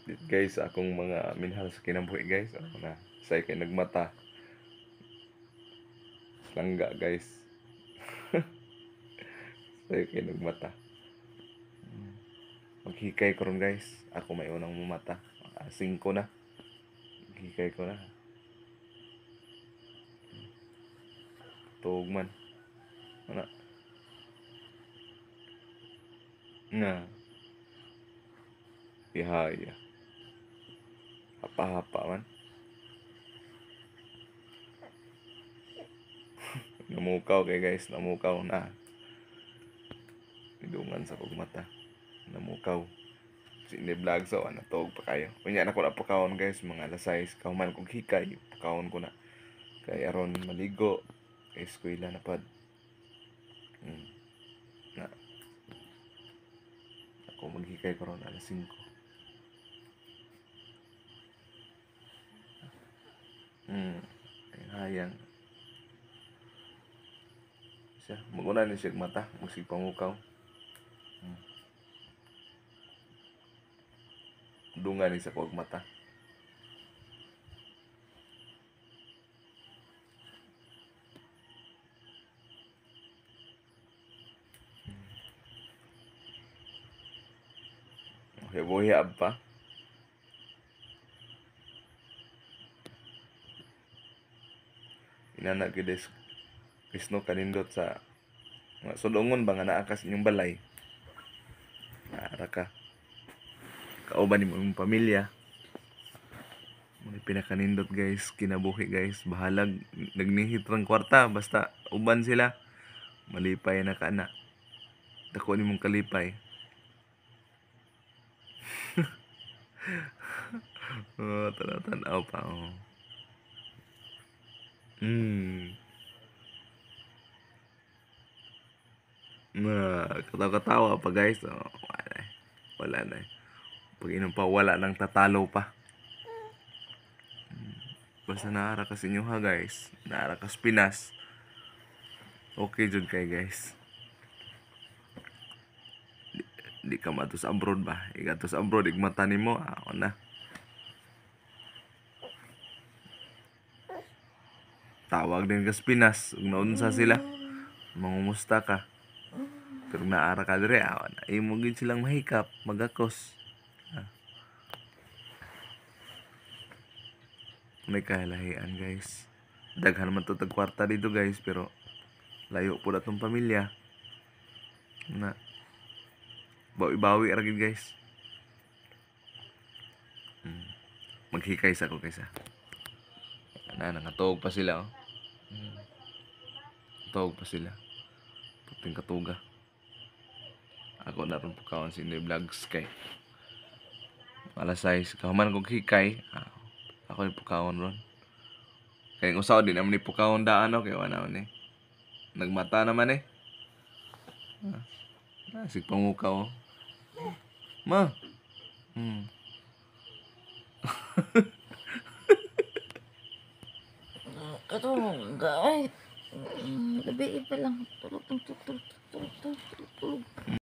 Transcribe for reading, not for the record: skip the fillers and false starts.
Guys, akong mga minahal sa kinabuhi guys. Ako na say kay nagmata. Langga guys. Say kay nagmata. Maghikay ko ron guys. Ako may unang mumata. 5 na. Maghikay ko na. Tuog man. Ano? Nga. Ihaya. Hapa-hapa man. Namukaw kay guys. Namukaw na. Idungan sa pagmata. Namukaw. Sine vlog so tuog pa kayo. Kunya na ko na pakawon guys. Mga alas 6. Kauman kong hikay. Pakawon ko na. Kay aron maligo. Kay eskwela na pad. Na. Ako maghikay ko ron alas 5. Ay hayang. Siya, maguna ni siya mata, musig pangukaw. Dungan ni sa kog mata. Okay, buhiyab pa. Inana gides Krisno kanindot sa mga sulungon ba nga naakas inyong balay. Naara ka. Kauban ni mong pamilya. Mga pinakanindot guys, kinabuhi guys, bahalag nagnihit rang kwarta basta uban sila. Malipay na ka na. Dako ni mong kalipay. Oh, tanaw pa oh. Na katawa-katawa pa guys. Oh, wala na. Pag inom pa wala nang tatalo pa. Basta naara ka sa inyo ha guys. Naara ka sa Pinas. Okay jud kay guys. Di ka matos abroad ba? Igatos abroad igmata nimo. Ako na. Tawag din ka sa Pinas. Ug naunsa sila. Mangumusta ka. Pero naara ka dire. Ako na. Imo gid silang mahikap. Magakos. May kahalahian guys. Daghan man to tag kwarta dito guys. Pero layo po na tong pamilya. Na. Bawi-bawi ra gid guys. Maghikay sa ko kaysa. Nangatog pa sila oh. Tawag pa sila. Puting katuga. Ako na rin pagkawan sa inyo vlogs kay alas 6. Kahuman kong hikay. Ako ni pagkawan ron. Kaya usaw din naman ni pagkawan daan no. Kaya wala ni. Nagmata naman eh. Sig pangukaw oh. Ma. Katong guys. Gabi pa lang. Tulog.